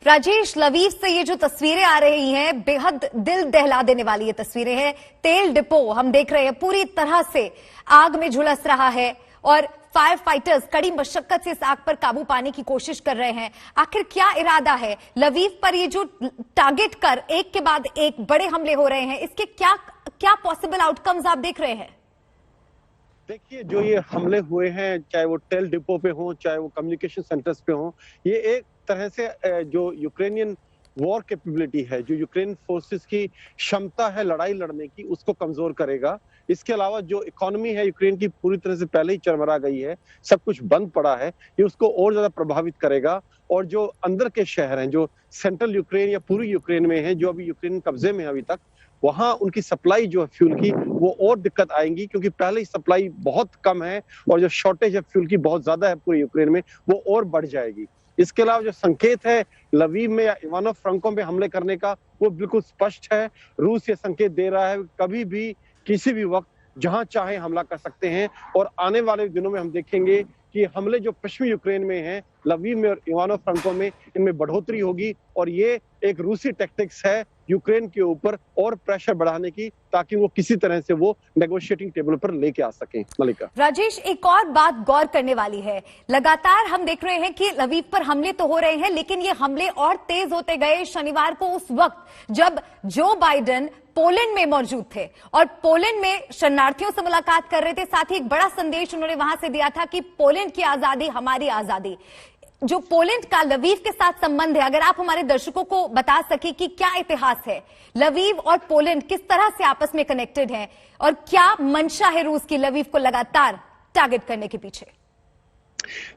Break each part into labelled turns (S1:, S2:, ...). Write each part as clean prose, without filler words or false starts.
S1: Rajesh, Lviv से ये जो तस्वीरें आ रही हैं बेहद दिल दहला देने वाली ये तस्वीरें हैं। तेल डिपो हम देख रहे हैं पूरी तरह से आग में झुलस रहा है और फायर फाइटर्स कड़ी मशक्कत से इस आग पर काबू पाने की कोशिश कर रहे हैं। आखिर क्या इरादा है लवीव पर? ये जो टारगेट कर एक के बाद एक बड़े हमले हो रहे हैं, इसके क्या क्या पॉसिबल आउटकम्स आप देख रहे हैं?
S2: देखिए, जो ये हमले हुए हैं, चाहे वो तेल डिपो पे हो, चाहे वो कम्युनिकेशन सेंटर्स पे हो, ये एक तरह से जो यूक्रेनियन वॉर कैपेबिलिटी है, जो यूक्रेन फोर्सेस की क्षमता है लड़ाई लड़ने की, उसको कमजोर करेगा। इसके अलावा जो इकोनॉमी है यूक्रेन की पूरी तरह से पहले ही चरमरा गई है, सब कुछ बंद पड़ा है, ये उसको और ज्यादा प्रभावित करेगा। और जो अंदर के शहर हैं, जो सेंट्रल यूक्रेन या पूरी यूक्रेन में है, जो अभी यूक्रेन कब्जे में है अभी तक, वहां उनकी सप्लाई जो है फ्यूल की, वो और दिक्कत आएंगी, क्योंकि पहले ही सप्लाई बहुत कम है और जो शॉर्टेज है फ्यूल की बहुत ज्यादा है पूरे यूक्रेन में, वो और बढ़ जाएगी। इसके अलावा जो संकेत है लवीव में या इवानो फ्रांको में हमले करने का, वो बिल्कुल स्पष्ट है। रूस ये संकेत दे रहा है कभी भी किसी भी वक्त जहां चाहे हमला कर सकते हैं। और आने वाले दिनों में हम देखेंगे कि हमले जो पश्चिमी यूक्रेन में हैं, लवीव में और इवानो फ्रांको में, इनमें बढ़ोतरी होगी। और ये एक रूसी टैक्टिक्स है यूक्रेन के ऊपर और प्रेशर बढ़ाने की, ताकि वो किसी तरह से वो नेगोशिएटिंग टेबल पर लेके आ सकें। मलिका।
S1: राजेश, एक और बात गौर करने वाली है। लगातार हम देख रहे हैं कि लवीव पर हमले तो हो रहे हैं, लेकिन ये हमले और तेज होते गए शनिवार को, उस वक्त जब जो बाइडेन पोलैंड में मौजूद थे और पोलैंड में शरणार्थियों से मुलाकात कर रहे थे। साथ ही एक बड़ा संदेश उन्होंने वहां से दिया था कि पोलैंड की आजादी हमारी आजादी। जो पोलैंड का लवीव के साथ संबंध है, अगर आप हमारे दर्शकों को बता सके कि क्या इतिहास है, लवीव और पोलैंड किस तरह से आपस में कनेक्टेड हैं और क्या मंशा है रूस की लवीव को लगातार टारगेट करने के पीछे?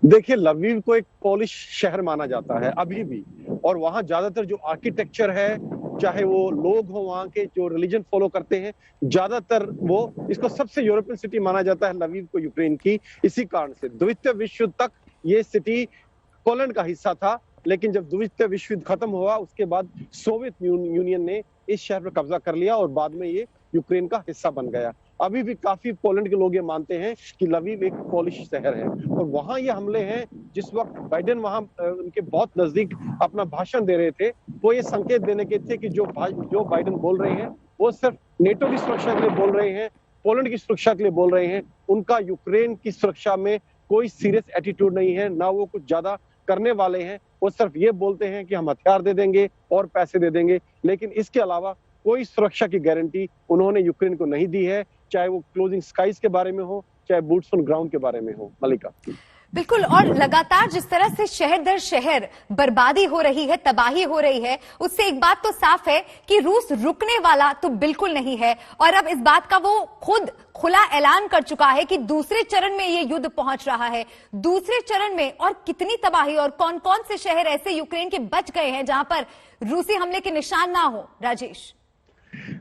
S2: देखिए, लवीव को एक पोलिश शहर माना जाता है अभी भी, और वहां ज्यादातर जो आर्किटेक्चर है, चाहे वो लोग हो वहां के जो रिलीजन फॉलो करते हैं, ज्यादातर वो इसको सबसे यूरोपियन सिटी माना जाता है लवीव को यूक्रेन की। इसी कारण से द्वितीय विश्व युद्ध तक ये सिटी पोलैंड का हिस्सा था, लेकिन जब द्वितीय विश्व युद्ध खत्म हुआ उसके बाद सोवियत यूनियन ने इस शहर पर कब्जा कर लिया और बाद में ये यूक्रेन का हिस्सा बन गया। अभी भी काफी पोलैंड के लोग ये मानते हैं कि लवीव एक पोलिश शहर है। और वहां ये हमले हैं जिस वक्त बाइडेन वहां उनके बहुत नजदीक अपना भाषण दे रहे थे, वो ये संकेत देने के थे कि जो बाइडेन बोल रहे हैं वो सिर्फ नेटो की सुरक्षा के लिए बोल रहे हैं, पोलैंड की सुरक्षा के लिए बोल रहे हैं। उनका यूक्रेन की सुरक्षा में कोई सीरियस एटीट्यूड नहीं है, ना वो कुछ ज्यादा करने वाले हैं। वो सिर्फ ये बोलते हैं कि हम हथियार दे देंगे और पैसे दे देंगे, लेकिन इसके अलावा कोई सुरक्षा की गारंटी उन्होंने यूक्रेन को नहीं दी है, चाहे वो क्लोजिंग स्काईज के बारे में हो, चाहे बूट्स ऑन ग्राउंड के बारे में हो। मलिका।
S1: बिल्कुल, और लगातार जिस तरह से शहर दर शहर बर्बादी हो रही है, तबाही हो रही है, उससे एक बात तो साफ है कि रूस रुकने वाला तो बिल्कुल नहीं है। और अब इस बात का वो खुद खुला ऐलान कर चुका है कि दूसरे चरण में ये युद्ध पहुंच रहा है। दूसरे चरण में और कितनी तबाही और कौन कौन से शहर ऐसे यूक्रेन के बच गए हैं जहां पर रूसी हमले के निशान ना हो? राजेश,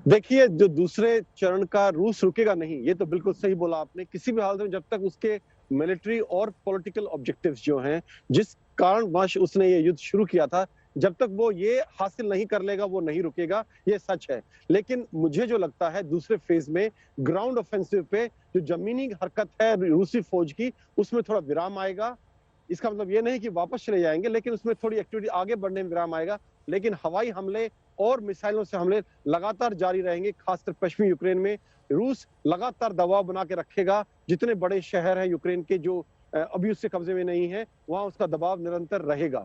S2: देखिए, जो दूसरे चरण का रूस रुकेगा नहीं, ये तो बिल्कुल सही बोला आपने। किसी भी हालत में जब तक उसके मिलिट्री और पॉलिटिकल ऑब्जेक्टिव्स जो हैं, जिस कारणवश उसने ये युद्ध शुरू किया था, जब तक वो ये हासिल नहीं कर लेगा वो नहीं रुकेगा, ये सच है। लेकिन मुझे जो लगता है दूसरे फेज में ग्राउंड ऑफेंसिव पे जो जमीनी हरकत है रूसी फौज की, उसमें थोड़ा विराम आएगा। इसका मतलब ये नहीं कि वापस चले जाएंगे, लेकिन उसमें थोड़ी एक्टिविटी आगे बढ़ने में विराम आएगा। लेकिन हवाई हमले और मिसाइलों से हमले लगातार जारी रहेंगे, खासकर पश्चिमी यूक्रेन में। रूस लगातार दबाव बना के रखेगा। जितने बड़े शहर हैं यूक्रेन के जो अभी उसके कब्जे में नहीं है, वहां उसका दबाव निरंतर रहेगा।